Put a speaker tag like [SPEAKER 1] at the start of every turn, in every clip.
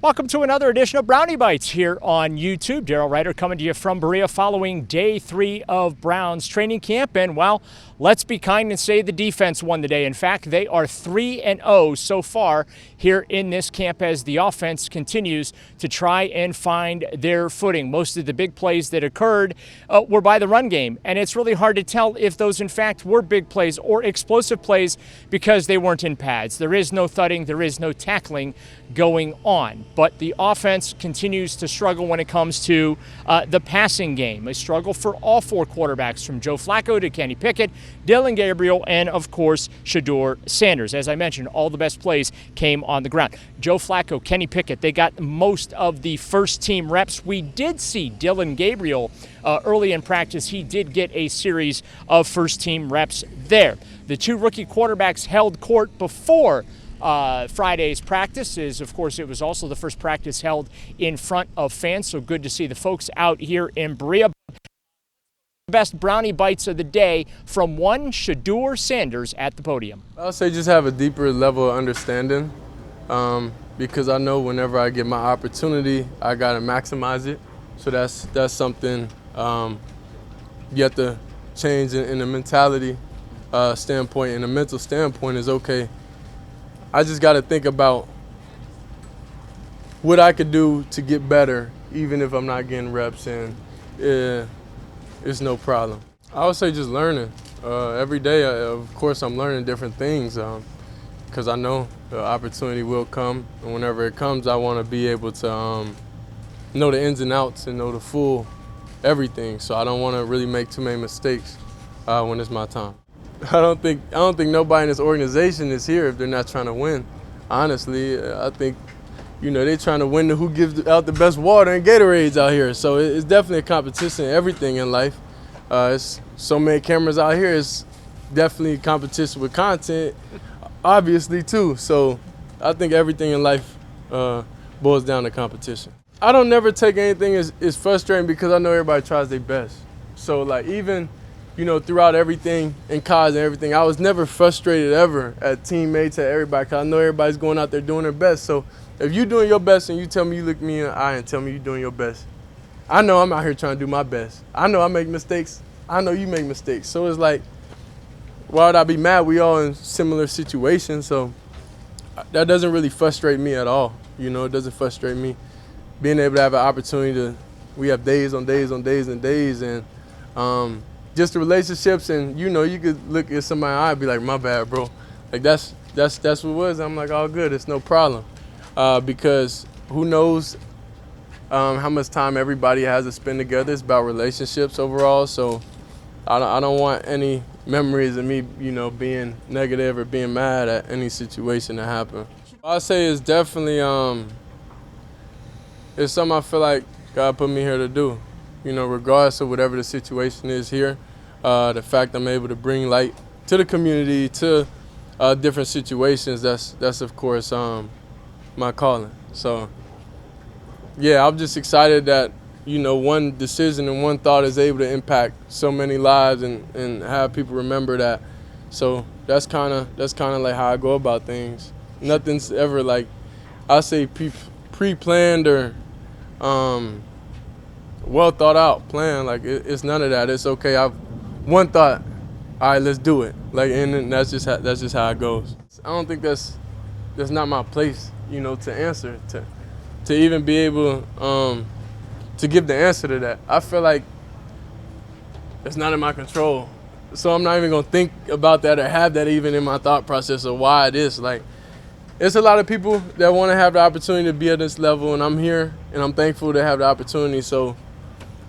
[SPEAKER 1] Welcome to another edition of Brownie Bites here on YouTube. Daryl Ruiter coming to you from Berea following day 3 of Browns training camp. And, well, let's be kind and say the defense won the day. In fact, they are 3-0 so far here in this camp as the offense continues to try and find their footing. Most of the big plays that occurred were by the run game. And it's really hard to tell if those, in fact, were big plays or explosive plays because they weren't in pads. There is no thudding. There is no tackling going on. But the offense continues to struggle when it comes to the passing game. A struggle for all 4 quarterbacks, from Joe Flacco to Kenny Pickett, Dillon Gabriel, and, of course, Shedeur Sanders. As I mentioned, all the best plays came on the ground. Joe Flacco, Kenny Pickett, they got most of the first-team reps. We did see Dillon Gabriel early in practice. He did get a series of first-team reps there. The 2 rookie quarterbacks held court before Friday's practice. Of course, it was also the first practice held in front of fans, so good to see the folks out here in Berea. Best brownie bites of the day from one Shedeur Sanders at the podium.
[SPEAKER 2] I'll say just have a deeper level of understanding because I know whenever I get my opportunity, I got to maximize it. So that's something you have to change in the mentality standpoint. And the mental standpoint is, okay, I just got to think about what I could do to get better, even if I'm not getting reps, and it's no problem. I would say just learning. Every day, of course, I'm learning different things because I know the opportunity will come, and whenever it comes, I want to be able to know the ins and outs and know the full everything. So I don't want to really make too many mistakes when it's my time. I don't think nobody in this organization is here if they're not trying to win. Honestly, I think, they're trying to win who gives out the best water and Gatorades out here. So it's definitely a competition in everything in life. It's so many cameras out here. It's definitely competition with content, obviously, too. So I think everything in life boils down to competition. I don't never take anything as frustrating because I know everybody tries their best. So, like, even throughout everything in college and everything, I was never frustrated ever at teammates, at everybody, because I know everybody's going out there doing their best. So if you're doing your best and you tell me, you look me in the eye and tell me you're doing your best, I know I'm out here trying to do my best. I know I make mistakes. I know you make mistakes. So it's like, why would I be mad? We all in similar situations, so that doesn't really frustrate me at all. It doesn't frustrate me. Being able to have an opportunity we have days on days on days and days, and just the relationships, and you could look at somebody in the eye and be like, my bad, bro. Like that's what it was. I'm like, all good, it's no problem. Because who knows how much time everybody has to spend together. It's about relationships overall. So I don't want any memories of me, being negative or being mad at any situation that happened. I say it's definitely it's something I feel like God put me here to do. Regardless of whatever the situation is here, the fact I'm able to bring light to the community, to different situations, that's of course my calling. So yeah, I'm just excited that one decision and one thought is able to impact so many lives and have people remember that. So that's kind of like how I go about things. Nothing's ever like, I say pre-planned or well thought out plan. Like it's none of that. It's okay. I've one thought. All right, let's do it. Like, and that's just how it goes. I don't think that's not my place, to answer to even be able to give the answer to that. I feel like it's not in my control, so I'm not even gonna think about that or have that even in my thought process of why it is. Like, it's a lot of people that want to have the opportunity to be at this level, and I'm here, and I'm thankful to have the opportunity. So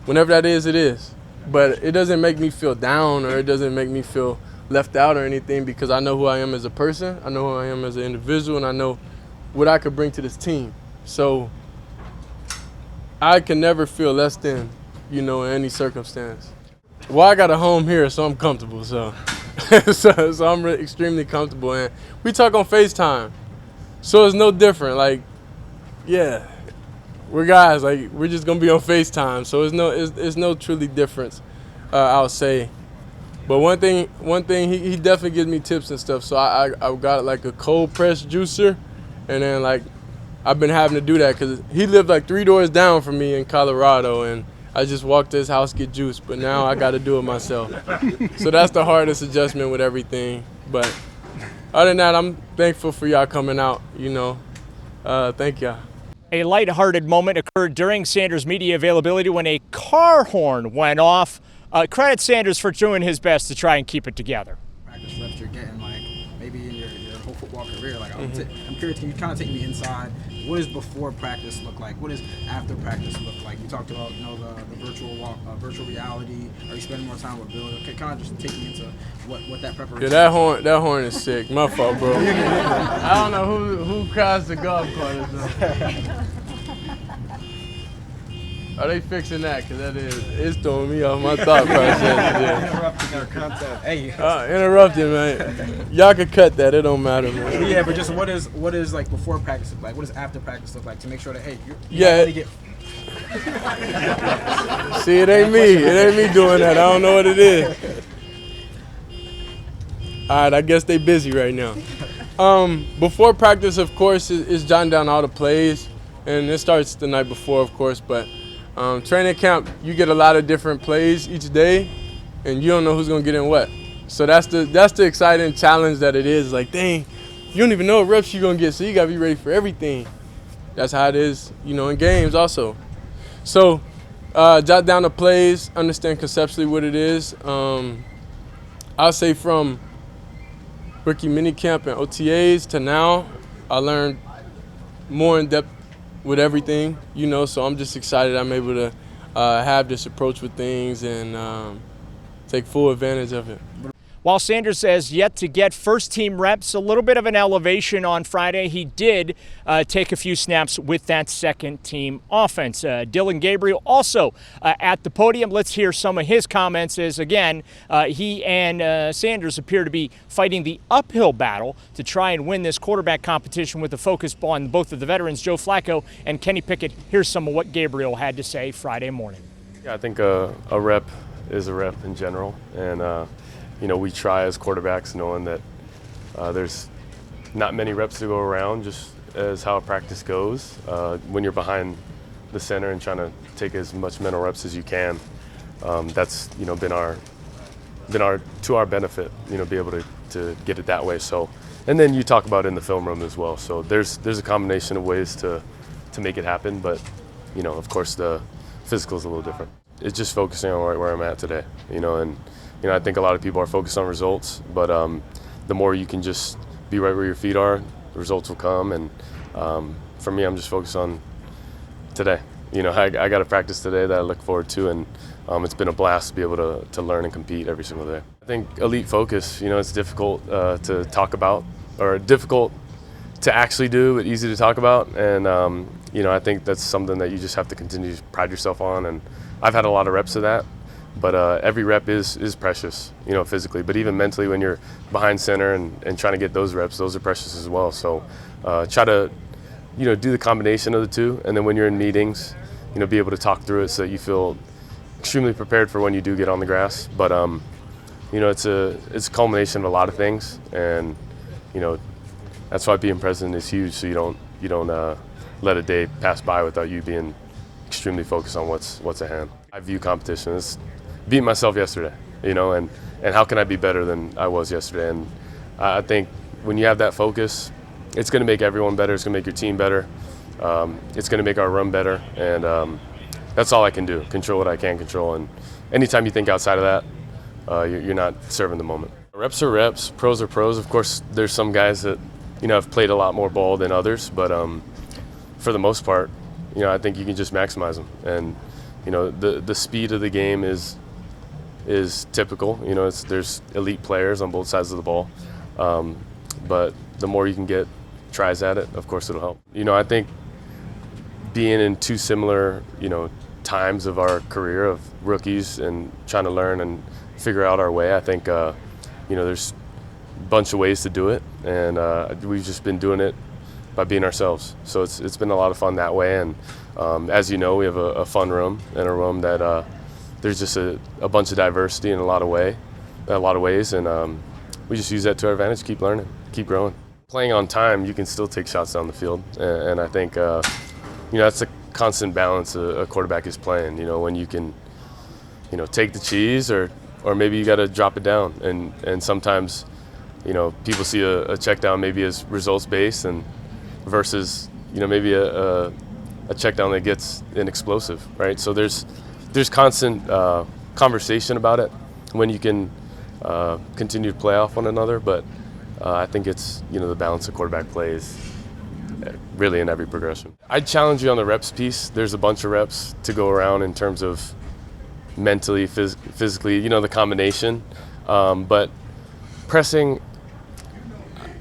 [SPEAKER 2] whenever that is, it is. But it doesn't make me feel down, or it doesn't make me feel left out or anything, because I know who I am as a person, I know who I am as an individual, and I know what I could bring to this team. So I can never feel less than, in any circumstance. Well, I got a home here, so I'm comfortable. So so I'm extremely comfortable, and we talk on FaceTime. So it's no different. Like, yeah, we're guys. Like, we're just gonna be on FaceTime. So it's no truly difference, I'll say. But one thing he definitely gives me tips and stuff. So I got like a cold press juicer, and then like I've been having to do that because he lived like 3 doors down from me in Colorado, and I just walked to his house, get juice, but now I got to do it myself. So that's the hardest adjustment with everything. But other than that, I'm thankful for y'all coming out, Thank y'all.
[SPEAKER 1] A lighthearted moment occurred during Sanders' media availability when a car horn went off. Credit Sanders for doing his best to try and keep it together.
[SPEAKER 3] Practice reps you're getting, like maybe in your whole football career. Like I'm curious, can you kind of take me inside? What does before practice look like? What does after practice look like? You talked about the virtual reality. Are you spending more time with Bill? Okay, kind of just take me into what that preparation.
[SPEAKER 2] Yeah, that horn is sick. My fault, bro. I don't know who crossed the golf cart or something. Are they fixing that? Because it's throwing me off my thought process.
[SPEAKER 3] Interrupting our content. Hey.
[SPEAKER 2] Interrupting, man. Y'all can cut that. It don't matter, man.
[SPEAKER 3] Yeah, but just what is like before practice look like? What does after practice look like to make sure that you
[SPEAKER 2] really get. See, it ain't me. It ain't me doing that. I don't know what it is. All right, I guess they busy right now. Before practice, of course, is jotting down all the plays, and it starts the night before, of course, but. Training camp, you get a lot of different plays each day, and you don't know who's gonna get in what. So that's the exciting challenge that it is. Like, dang, you don't even know what reps you're gonna get, so you gotta be ready for everything. That's how it is, in games also. So, jot down the plays, understand conceptually what it is. I'll say from rookie minicamp and OTAs to now, I learned more in depth with everything, so I'm just excited I'm able to have this approach with things and take full advantage of it.
[SPEAKER 1] While Sanders has yet to get first-team reps, a little bit of an elevation on Friday, he did take a few snaps with that second-team offense. Dillon Gabriel also at the podium. Let's hear some of his comments as, again, he and Sanders appear to be fighting the uphill battle to try and win this quarterback competition with a focus on both of the veterans, Joe Flacco and Kenny Pickett. Here's some of what Gabriel had to say Friday morning.
[SPEAKER 4] Yeah, I think a rep is a rep in general, and we try as quarterbacks knowing that there's not many reps to go around, just as how a practice goes. When you're behind the center and trying to take as much mental reps as you can, that's been our to our benefit. Be able to get it that way. So, and then you talk about it in the film room as well. So there's a combination of ways to make it happen, but of course the physical is a little different. It's just focusing on right where I'm at today. And I think a lot of people are focused on results, but the more you can just be right where your feet are, the results will come. And for me, I'm just focused on today. I got a practice today that I look forward to, and it's been a blast to be able to learn and compete every single day. I think elite focus, it's difficult to talk about, or difficult to actually do, but easy to talk about. And I think that's something that you just have to continue to pride yourself on. And I've had a lot of reps of that. But every rep is precious, physically. But even mentally, when you're behind center and trying to get those reps, those are precious as well. So try to, do the combination of the two. And then when you're in meetings, be able to talk through it so that you feel extremely prepared for when you do get on the grass. But, it's a culmination of a lot of things. And, that's why being present is huge. So you don't let a day pass by without you being extremely focused on what's at hand. I view competition as beat myself yesterday, and how can I be better than I was yesterday? And I think when you have that focus, it's going to make everyone better. It's going to make your team better. It's going to make our run better. And that's all I can do, control what I can control. And anytime you think outside of that, you're not serving the moment. Reps are reps, pros are pros. Of course, there's some guys that, have played a lot more ball than others. But for the most part, I think you can just maximize them. And the speed of the game is typical. There's elite players on both sides of the ball, but the more you can get tries at it, of course it'll help. I think being in two similar times of our career of rookies and trying to learn and figure out our way, I think there's a bunch of ways to do it, and we've just been doing it by being ourselves. So it's been a lot of fun that way. And as you know, we have a fun room, and a room that there's just a bunch of diversity in a lot of ways, and we just use that to our advantage, keep learning, keep growing. Playing on time, you can still take shots down the field, and I think that's a constant balance a quarterback is playing. When you can, take the cheese, or maybe you got to drop it down, and sometimes, people see a check down maybe as results based, and versus maybe a check down that gets an explosive, right? So there's constant conversation about it when you can continue to play off one another, but I think it's the balance of quarterback plays really in every progression. I'd challenge you on the reps piece. There's a bunch of reps to go around in terms of mentally, physically, the combination. But pressing,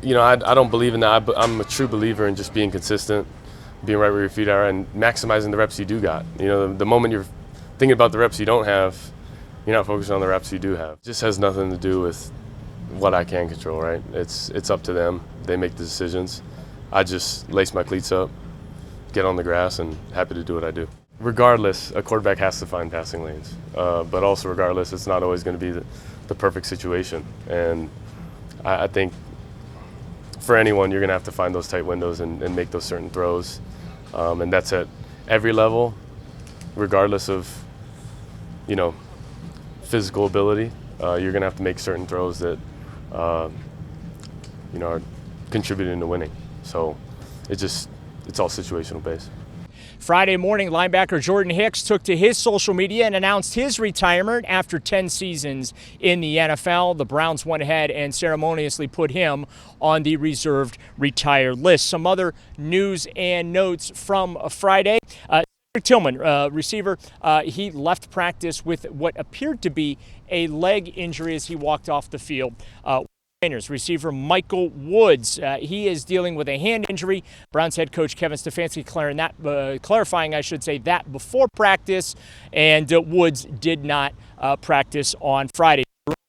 [SPEAKER 4] I don't believe in that. I'm a true believer in just being consistent, being right where your feet are, and maximizing the reps you do got. The moment you're thinking about the reps you don't have, you're not focusing on the reps you do have. It just has nothing to do with what I can control, right? It's up to them. They make the decisions. I just lace my cleats up, get on the grass, and happy to do what I do. Regardless, a quarterback has to find passing lanes. But also regardless, it's not always going to be the perfect situation. And I think for anyone, you're going to have to find those tight windows and make those certain throws. And that's at every level, regardless of, physical ability. You're going to have to make certain throws that, are contributing to winning. So it's all situational based.
[SPEAKER 1] Friday morning, linebacker Jordan Hicks took to his social media and announced his retirement after 10 seasons in the NFL. The Browns went ahead and ceremoniously put him on the reserved retired list. Some other news and notes from Friday. Tillman, receiver, he left practice with what appeared to be a leg injury as he walked off the field. Receiver Michael Woods, he is dealing with a hand injury. Browns head coach Kevin Stefanski clarifying that before practice, and Woods did not practice on Friday.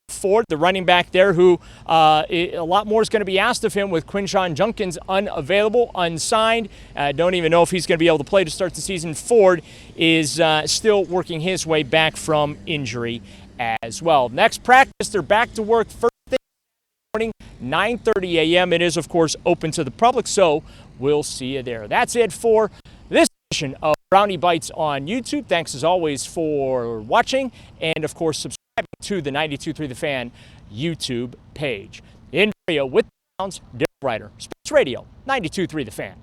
[SPEAKER 1] Ford, the running back there, who a lot more is going to be asked of him with Quinshon Judkins unavailable, unsigned. Don't even know if he's going to be able to play to start the season. Ford is still working his way back from injury as well. Next practice, they're back to work first thing morning, 9:30 a.m. It is, of course, open to the public, so we'll see you there. That's it for this edition of Brownie Bites on YouTube. Thanks, as always, for watching, and, of course, subscribing to the 92.3 The Fan YouTube page. In studio with the Browns, Daryl Ruiter, Sports Radio 92.3 The Fan.